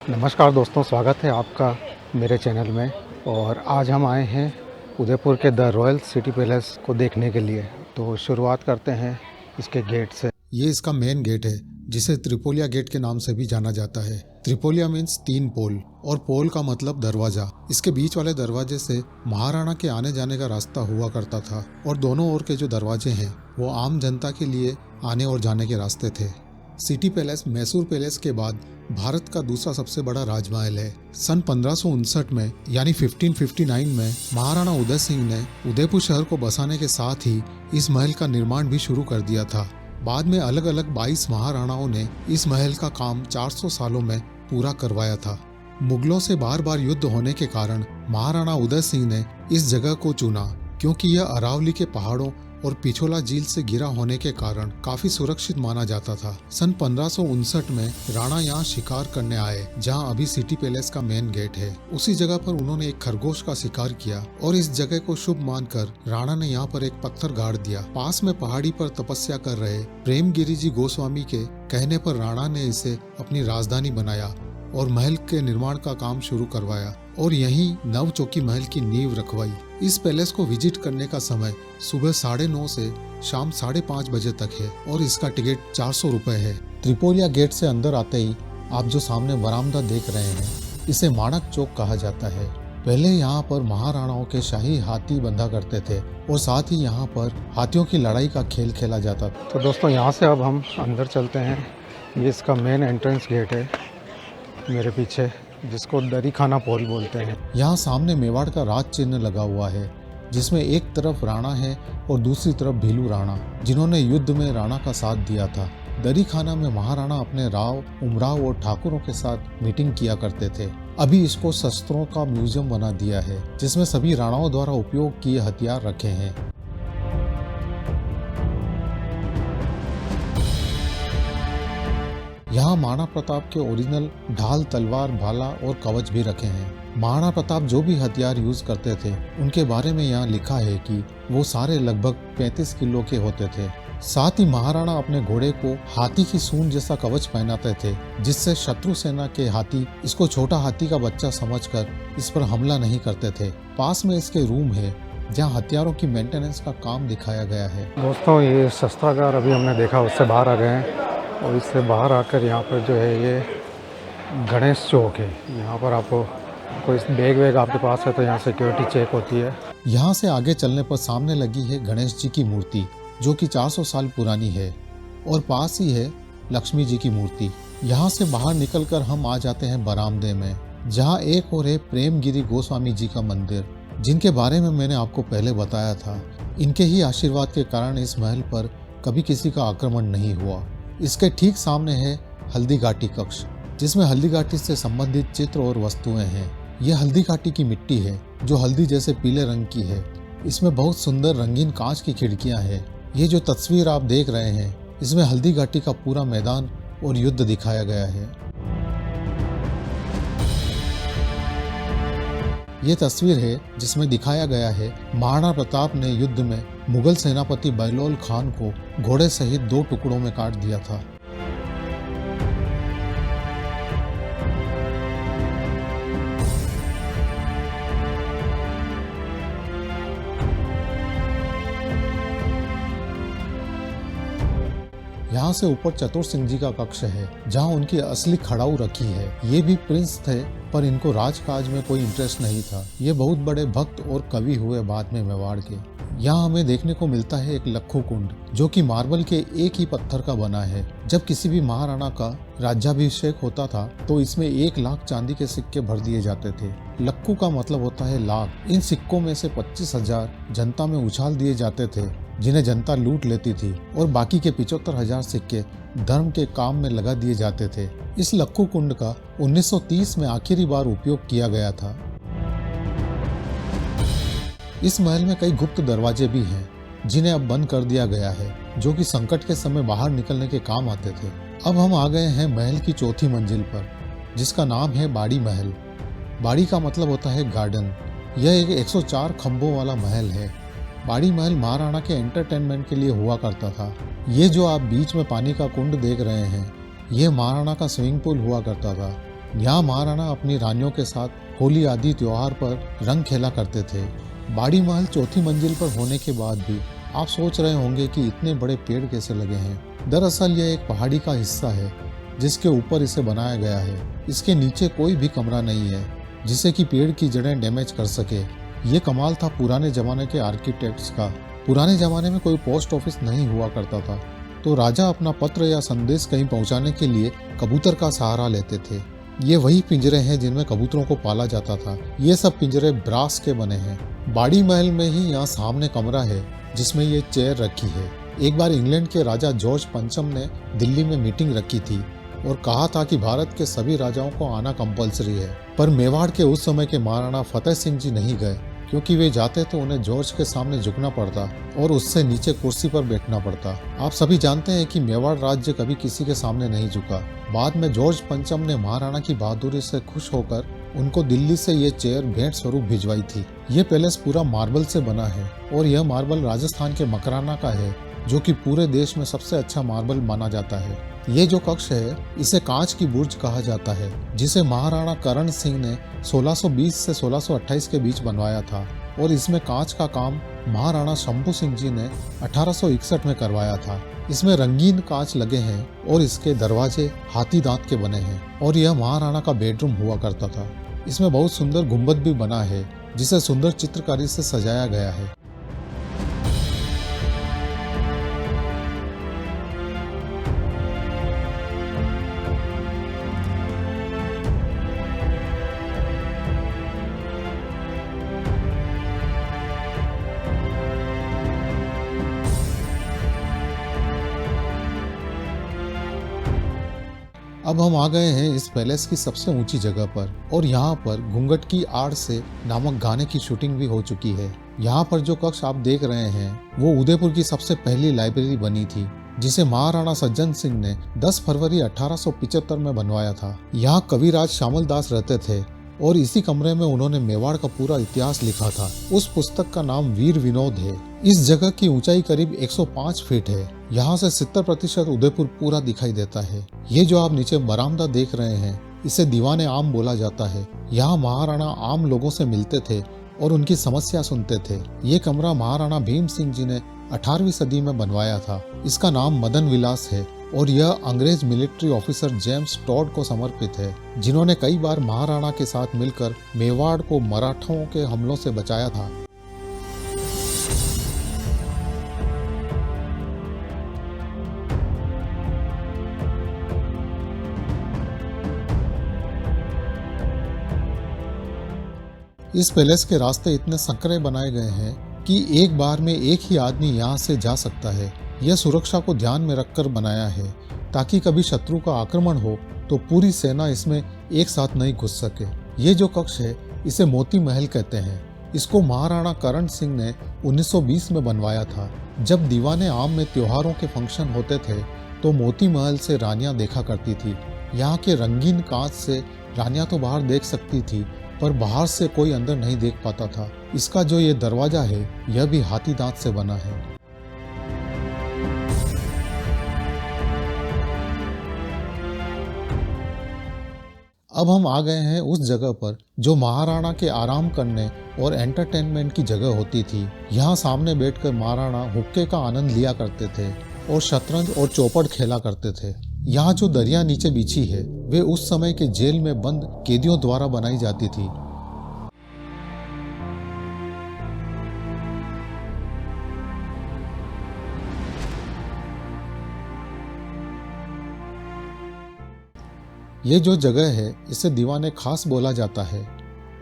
नमस्कार दोस्तों, स्वागत है आपका मेरे चैनल में। और आज हम आए हैं उदयपुर के द रॉयल सिटी पैलेस को देखने के लिए। तो शुरुआत करते हैं इसके गेट से। ये इसका मेन गेट है जिसे त्रिपोलिया गेट के नाम से भी जाना जाता है। त्रिपोलिया मीन्स 3 पोल और पोल का मतलब दरवाजा। इसके बीच वाले दरवाजे से महाराणा के आने जाने का रास्ता हुआ करता था और दोनों ओर के जो दरवाजे हैं वो आम जनता के लिए आने और जाने के रास्ते थे। सिटी पैलेस मैसूर पैलेस के बाद भारत का दूसरा सबसे बड़ा राजमहल है। सन 1559 में यानी 1559 में महाराणा उदय सिंह ने उदयपुर शहर को बसाने के साथ ही इस महल का निर्माण भी शुरू कर दिया था। बाद में अलग अलग 22 महाराणाओं ने इस महल का काम 400 सालों में पूरा करवाया था। मुगलों से बार बार युद्ध होने के कारण महाराणा उदय सिंह ने इस जगह को चुना क्योंकि यह अरावली के पहाड़ों और पिछोला झील से घिरा होने के कारण काफी सुरक्षित माना जाता था। सन 1559 में राणा यहाँ शिकार करने आए जहाँ अभी सिटी पैलेस का मेन गेट है। उसी जगह पर उन्होंने एक खरगोश का शिकार किया और इस जगह को शुभ मानकर राणा ने यहाँ पर एक पत्थर गाड़ दिया। पास में पहाड़ी पर तपस्या कर रहे प्रेमगिरी जी गोस्वामी के कहने पर राणा ने इसे अपनी राजधानी बनाया और महल के निर्माण का काम शुरू करवाया और यहीं नवचौकी महल की नींव रखवाई। इस पैलेस को विजिट करने का समय सुबह 9:30 से शाम 5:30 बजे तक है और इसका टिकट 400 रुपए है। त्रिपोलिया गेट से अंदर आते ही आप जो सामने बरामदा देख रहे हैं इसे माणक चौक कहा जाता है। पहले यहाँ पर महाराणाओं के शाही हाथी बंधा करते थे और साथ ही यहाँ पर हाथियों की लड़ाई का खेल खेला जाता था। तो दोस्तों, यहाँ से अब हम अंदर चलते हैं। ये इसका मेन एंट्रेंस गेट है मेरे पीछे, जिसको दरी खाना पोल बोलते हैं। यहाँ सामने मेवाड़ का राज चिन्ह लगा हुआ है जिसमें एक तरफ राणा है और दूसरी तरफ भीलू राणा जिन्होंने युद्ध में राणा का साथ दिया था। दरी खाना में महाराणा अपने राव, उमराव और ठाकुरों के साथ मीटिंग किया करते थे। अभी इसको शस्त्रों का म्यूजियम बना दिया है जिसमें सभी राणाओं द्वारा उपयोग किए हथियार रखे हैं। यहाँ महाराणा प्रताप के ओरिजिनल ढाल, तलवार, भाला और कवच भी रखे हैं। महाराणा प्रताप जो भी हथियार यूज करते थे उनके बारे में यहाँ लिखा है कि वो सारे लगभग 35 किलो के होते थे। साथ ही महाराणा अपने घोड़े को हाथी की सूंड जैसा कवच पहनाते थे जिससे शत्रु सेना के हाथी इसको छोटा हाथी का बच्चा समझकर इस पर हमला नहीं करते थे। पास में इसके रूम है जहाँ हथियारों की मेंटेनेंस का काम दिखाया गया है। दोस्तों, ये शस्त्रागार अभी हमने देखा, उससे बाहर आ गए हैं और इससे बाहर आकर यहाँ पर जो है ये गणेश चौक है। यहाँ पर आपको कोई बैग वैग आपके पास है तो यहाँ सिक्योरिटी चेक होती है। यहाँ से आगे चलने पर सामने लगी है गणेश जी की मूर्ति जो कि 400 साल पुरानी है और पास ही है लक्ष्मी जी की मूर्ति। यहाँ से बाहर निकलकर हम आ जाते हैं बरामदे में जहाँ एक और है प्रेमगिरी गोस्वामी जी का मंदिर जिनके बारे में मैंने आपको पहले बताया था। इनके ही आशीर्वाद के कारण इस महल पर कभी किसी का आक्रमण नहीं हुआ। इसके ठीक सामने है हल्दी घाटी कक्ष जिसमें हल्दी घाटी से संबंधित चित्र और वस्तुएं हैं। यह हल्दी घाटी की मिट्टी है जो हल्दी जैसे पीले रंग की है। इसमें बहुत सुंदर रंगीन कांच की खिड़कियां हैं। ये जो तस्वीर आप देख रहे हैं इसमें हल्दी घाटी का पूरा मैदान और युद्ध दिखाया गया है। ये तस्वीर है जिसमें दिखाया गया है महाराणा प्रताप ने युद्ध में मुगल सेनापति बहलोल खान को घोड़े सहित 2 टुकड़ों में काट दिया था। यहाँ से ऊपर चतुर सिंह जी का कक्ष है जहाँ उनकी असली खड़ाऊ रखी है। ये भी प्रिंस थे पर इनको राजकाज में कोई इंटरेस्ट नहीं था। ये बहुत बड़े भक्त और कवि हुए बाद में मेवाड़ के। यहाँ हमें देखने को मिलता है एक लक्खू कुंड जो कि मार्बल के एक ही पत्थर का बना है। जब किसी भी महाराणा का राज्याभिषेक होता था तो इसमें 1 लाख चांदी के सिक्के भर दिए जाते थे। लक्खू का मतलब होता है लाख। इन सिक्कों में से 25,000 जनता में उछाल दिए जाते थे जिन्हें जनता लूट लेती थी और बाकी के 75,000 सिक्के धर्म के काम में लगा दिए जाते थे। इस लक्खू कुंड का 1930 में आखिरी बार उपयोग किया गया था। इस महल में कई गुप्त दरवाजे भी हैं जिन्हें अब बंद कर दिया गया है जो कि संकट के समय बाहर निकलने के काम आते थे। अब हम आ गए हैं महल की 4थी मंजिल पर जिसका नाम है बाड़ी महल। बाड़ी का मतलब होता है गार्डन। यह एक 104 खंभों वाला महल है। बाड़ी महल महाराणा के एंटरटेनमेंट के लिए हुआ करता था। ये जो आप बीच में पानी का कुंड देख रहे हैं ये महाराणा का स्विमिंग पूल हुआ करता था। यहाँ महाराणा अपनी रानियों के साथ होली आदि त्योहार पर रंग खेला करते थे। बाड़ी महल चौथी मंजिल पर होने के बाद भी आप सोच रहे होंगे कि इतने बड़े पेड़ कैसे लगे हैं। दरअसल यह एक पहाड़ी का हिस्सा है जिसके ऊपर इसे बनाया गया है। इसके नीचे कोई भी कमरा नहीं है जिसे कि पेड़ की जड़ें डैमेज कर सके। ये कमाल था पुराने जमाने के आर्किटेक्ट्स का। पुराने जमाने में कोई पोस्ट ऑफिस नहीं हुआ करता था, तो राजा अपना पत्र या संदेश कहीं पहुंचाने के लिए कबूतर का सहारा लेते थे। ये वही पिंजरे हैं जिनमें कबूतरों को पाला जाता था। ये सब पिंजरे ब्रास के बने हैं। बाड़ी महल में ही यहाँ सामने कमरा है जिसमें ये चेयर रखी है। एक बार इंग्लैंड के राजा जॉर्ज पंचम ने दिल्ली में मीटिंग रखी थी और कहा था कि भारत के सभी राजाओं को आना कंपलसरी है, पर मेवाड़ के उस समय के महाराणा फतेह सिंह जी नहीं गए, क्योंकि वे जाते तो उन्हें जॉर्ज के सामने झुकना पड़ता और उससे नीचे कुर्सी पर बैठना पड़ता। आप सभी जानते हैं कि मेवाड़ राज्य कभी किसी के सामने नहीं झुका। बाद में जॉर्ज पंचम ने महाराणा की बहादुरी से खुश होकर उनको दिल्ली से ये चेयर भेंट स्वरूप भिजवाई थी। ये पैलेस पूरा मार्बल से बना है और यह मार्बल राजस्थान के मकराना का है, जो कि पूरे देश में सबसे अच्छा मार्बल माना जाता है। ये जो कक्ष है इसे कांच की बुर्ज कहा जाता है, जिसे महाराणा करण सिंह ने 1620 से 1628 के बीच बनवाया था और इसमें कांच का काम महाराणा शंभू सिंह जी ने 1861 में करवाया था। इसमें रंगीन कांच लगे हैं और इसके दरवाजे हाथी दांत के बने हैं और यह महाराणा का बेडरूम हुआ करता था। इसमें बहुत सुंदर गुंबद भी बना है जिसे सुंदर चित्रकारी से सजाया गया है। अब हम आ गए हैं इस पैलेस की सबसे ऊंची जगह पर और यहाँ पर घूंघट की आड़ से नामक गाने की शूटिंग भी हो चुकी है। यहाँ पर जो कक्ष आप देख रहे हैं वो उदयपुर की सबसे पहली लाइब्रेरी बनी थी, जिसे महाराणा सज्जन सिंह ने 10 फरवरी 1875 में बनवाया था। यहाँ कविराज श्यामल दास रहते थे और इसी कमरे में उन्होंने मेवाड़ का पूरा इतिहास लिखा था। उस पुस्तक का नाम वीर विनोद है। इस जगह की ऊंचाई करीब 105 फीट है। यहाँ से 70% उदयपुर पूरा दिखाई देता है। ये जो आप नीचे बरामदा देख रहे हैं इसे दीवाने आम बोला जाता है। यहाँ महाराणा आम लोगों से मिलते थे और उनकी समस्या सुनते थे। ये कमरा महाराणा भीम सिंह जी ने 18वीं सदी में बनवाया था। इसका नाम मदन विलास है और यह अंग्रेज मिलिट्री ऑफिसर जेम्स टॉड को समर्पित है, जिन्होंने कई बार महाराणा के साथ मिलकर मेवाड़ को मराठों के हमलों से बचाया था। इस पैलेस के रास्ते इतने संकरे बनाए गए हैं कि एक बार में एक ही आदमी यहाँ से जा सकता है। यह सुरक्षा को ध्यान में रखकर बनाया है ताकि कभी शत्रु का आक्रमण हो तो पूरी सेना इसमें एक साथ नहीं घुस सके। ये जो कक्ष है इसे मोती महल कहते हैं। इसको महाराणा करण सिंह ने 1920 में बनवाया था। जब दीवाने आम में त्योहारों के फंक्शन होते थे तो मोती महल से रानियां देखा करती थी। यहाँ के रंगीन कांच से रानियां तो बाहर देख सकती थी, पर बाहर से कोई अंदर नहीं देख पाता था। इसका जो ये दरवाजा है यह भी हाथी दांत से बना है। अब हम आ गए हैं उस जगह पर जो महाराणा के आराम करने और एंटरटेनमेंट की जगह होती थी। यहाँ सामने बैठकर महाराणा हुक्के का आनंद लिया करते थे और शतरंज और चौपड़ खेला करते थे। यहाँ जो दरिया नीचे बिछी है वे उस समय के जेल में बंद कैदियों द्वारा बनाई जाती थी। ये जो जगह है इसे दीवाने खास बोला जाता है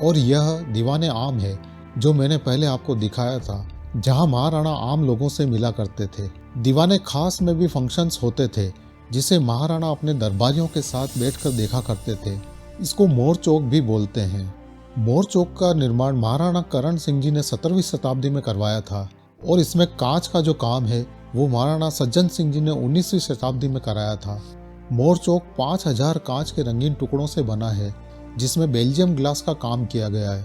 और यह दीवाने आम है जो मैंने पहले आपको दिखाया था, जहां महाराणा आम लोगों से मिला करते थे। दीवाने खास में भी फंक्शंस होते थे जिसे महाराणा अपने दरबारियों के साथ बैठकर देखा करते थे। इसको मोर चौक भी बोलते हैं। मोर चौक का निर्माण महाराणा करण सिंह जी ने 17वीं शताब्दी में करवाया था और इसमें कांच का जो काम है वो महाराणा सज्जन सिंह जी ने 19वीं शताब्दी में कराया था। मोर चौक 5000 कांच के रंगीन टुकड़ों से बना है जिसमें बेल्जियम ग्लास का काम किया गया है।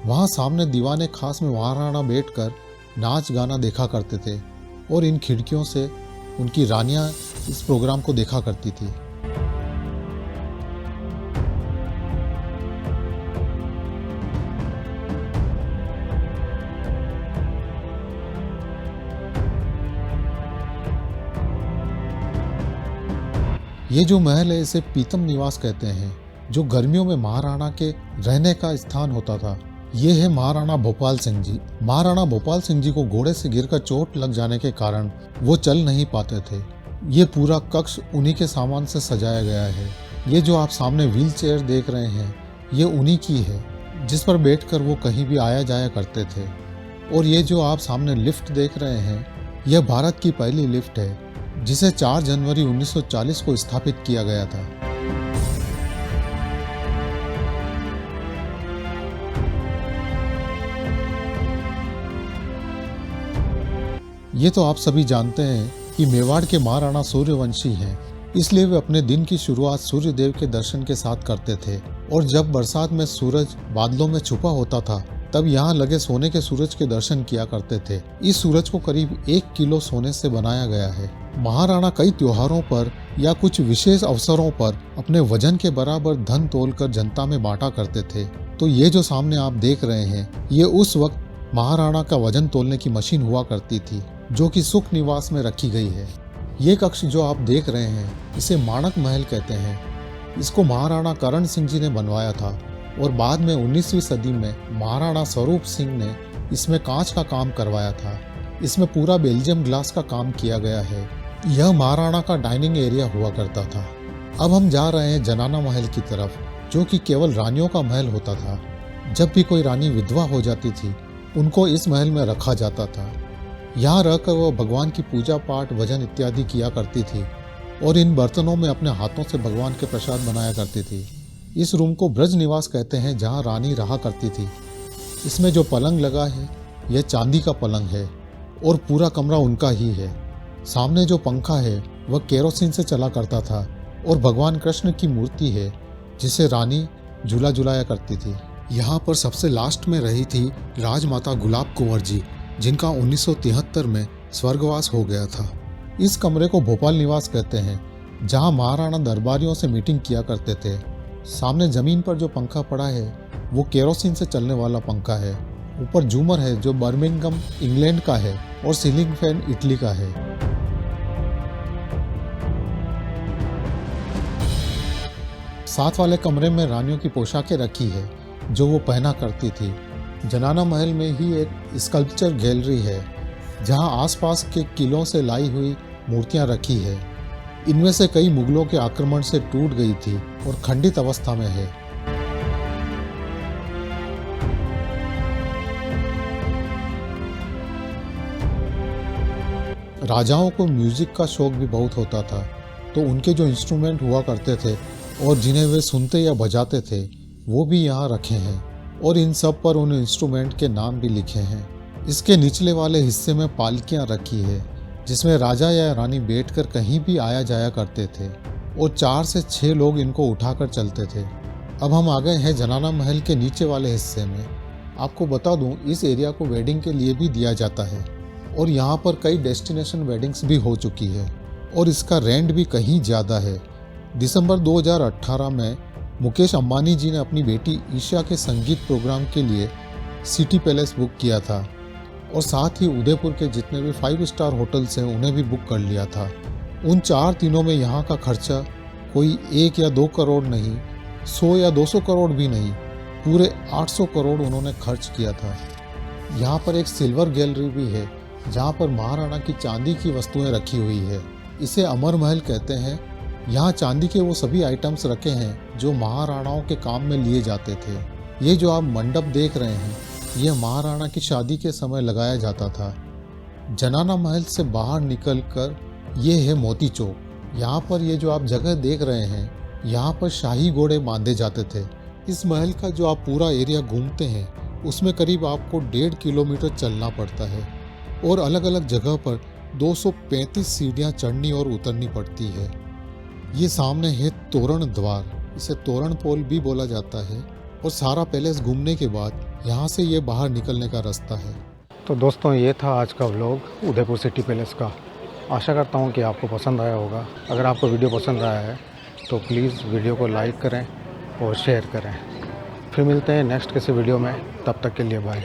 वहां सामने दीवाने खास में महाराणा बैठकर नाच गाना देखा करते थे और इन खिड़कियों से उनकी रानियां इस प्रोग्राम को देखा करती थी। ये जो महल है इसे पीतम निवास कहते हैं, जो गर्मियों में महाराणा के रहने का स्थान होता था। ये है महाराणा भोपाल सिंह जी। महाराणा भोपाल सिंह जी को घोड़े से गिरकर चोट लग जाने के कारण वो चल नहीं पाते थे। ये पूरा कक्ष उन्हीं के सामान से सजाया गया है। ये जो आप सामने व्हील चेयर देख रहे हैं ये उन्हीं की है, जिस पर बैठकर वो कहीं भी आया जाया करते थे। और ये जो आप सामने लिफ्ट देख रहे हैं यह भारत की पहली लिफ्ट है, जिसे 4 जनवरी 1940 को स्थापित किया गया था। ये तो आप सभी जानते हैं कि मेवाड़ के महाराणा सूर्यवंशी हैं, इसलिए वे अपने दिन की शुरुआत सूर्य देव के दर्शन के साथ करते थे। और जब बरसात में सूरज बादलों में छुपा होता था तब यहाँ लगे सोने के सूरज के दर्शन किया करते थे। इस सूरज को करीब 1 किलो सोने से बनाया गया है। महाराणा कई त्योहारों पर या कुछ विशेष अवसरों पर अपने वजन के बराबर धन तोलकर जनता में बांटा करते थे। तो ये जो सामने आप देख रहे हैं ये उस वक्त महाराणा का वजन तोलने की मशीन हुआ करती थी, जो कि सुख निवास में रखी गई है। ये कक्ष जो आप देख रहे हैं इसे माणक महल कहते हैं। इसको महाराणा करण सिंह जी ने बनवाया था और बाद में 19वीं सदी में महाराणा स्वरूप सिंह ने इसमें कांच का काम करवाया था। इसमें पूरा बेल्जियम ग्लास का काम किया गया है। यह महाराणा का डाइनिंग एरिया हुआ करता था। अब हम जा रहे हैं जनाना महल की तरफ, जो कि केवल रानियों का महल होता था। जब भी कोई रानी विधवा हो जाती थी उनको इस महल में रखा जाता था। यहाँ रहकर वह भगवान की पूजा पाठ भजन इत्यादि किया करती थी और इन बर्तनों में अपने हाथों से भगवान के प्रसाद बनाया करती थी। इस रूम को ब्रज निवास कहते हैं, जहाँ रानी रहा करती थी। इसमें जो पलंग लगा है यह चांदी का पलंग है और पूरा कमरा उनका ही है। सामने जो पंखा है वह केरोसिन से चला करता था और भगवान कृष्ण की मूर्ति है जिसे रानी झूला झुलाया करती थी। यहाँ पर सबसे लास्ट में रही थी राजमाता गुलाब कुंवर जी, जिनका 1973 में स्वर्गवास हो गया था। इस कमरे को भोपाल निवास कहते हैं, जहाँ महाराणा दरबारियों से मीटिंग किया करते थे। सामने जमीन पर जो पंखा पड़ा है वो केरोसिन से चलने वाला पंखा है। ऊपर झूमर है जो बर्मिंघम इंग्लैंड का है और सीलिंग फैन इटली का है। साथ वाले कमरे में रानियों की पोशाकें रखी है जो वो पहना करती थी। जनाना महल में ही एक स्कल्पचर गैलरी है जहां आसपास के किलों से लाई हुई मूर्तियां रखी है। इनमें से कई मुगलों के आक्रमण से टूट गई थी और खंडित अवस्था में है। राजाओं को म्यूजिक का शौक भी बहुत होता था, तो उनके जो इंस्ट्रूमेंट हुआ करते थे और जिन्हें वे सुनते या बजाते थे वो भी यहाँ रखे हैं और इन सब पर उन इंस्ट्रूमेंट के नाम भी लिखे हैं। इसके निचले वाले हिस्से में पालकियाँ रखी है जिसमें राजा या रानी बैठकर कहीं भी आया जाया करते थे और 4 से 6 लोग इनको उठाकर चलते थे। अब हम आ गए हैं जनाना महल के नीचे वाले हिस्से में। आपको बता दूं इस एरिया को वेडिंग के लिए भी दिया जाता है और यहाँ पर कई डेस्टिनेशन वेडिंग्स भी हो चुकी है और इसका रेंट भी कहीं ज़्यादा है। दिसंबर 2018 में मुकेश अंबानी जी ने अपनी बेटी ईशा के संगीत प्रोग्राम के लिए सिटी पैलेस बुक किया था और साथ ही उदयपुर के जितने भी 5 स्टार होटल्स हैं उन्हें भी बुक कर लिया था। उन 4 दिनों में यहाँ का खर्चा कोई 1 या 2 करोड़ नहीं, 100 या 200 करोड़ भी नहीं, पूरे 800 करोड़ उन्होंने खर्च किया था। यहाँ पर एक सिल्वर गैलरी भी है जहाँ पर महाराणा की चांदी की वस्तुएं रखी हुई है। इसे अमर महल कहते हैं। यहाँ चांदी के वो सभी आइटम्स रखे हैं जो महाराणाओं के काम में लिए जाते थे। ये जो आप मंडप देख रहे हैं यह महाराणा की शादी के समय लगाया जाता था। जनाना महल से बाहर निकलकर ये है मोती चौक। यहाँ पर ये जो आप जगह देख रहे हैं यहाँ पर शाही घोड़े बांधे जाते थे। इस महल का जो आप पूरा एरिया घूमते हैं उसमें करीब आपको 1.5 किलोमीटर चलना पड़ता है और अलग अलग जगह पर 235 सीढ़ियाँ चढ़नी और उतरनी पड़ती है। ये सामने है तोरण द्वार, इसे तोरण पोल भी बोला जाता है और सारा पैलेस घूमने के बाद यहाँ से ये बाहर निकलने का रास्ता है। तो दोस्तों ये था आज का व्लॉग उदयपुर सिटी पैलेस का। आशा करता हूँ कि आपको पसंद आया होगा। अगर आपको वीडियो पसंद आया है तो प्लीज़ वीडियो को लाइक करें और शेयर करें। फिर मिलते हैं नेक्स्ट किसी वीडियो में, तब तक के लिए बाय।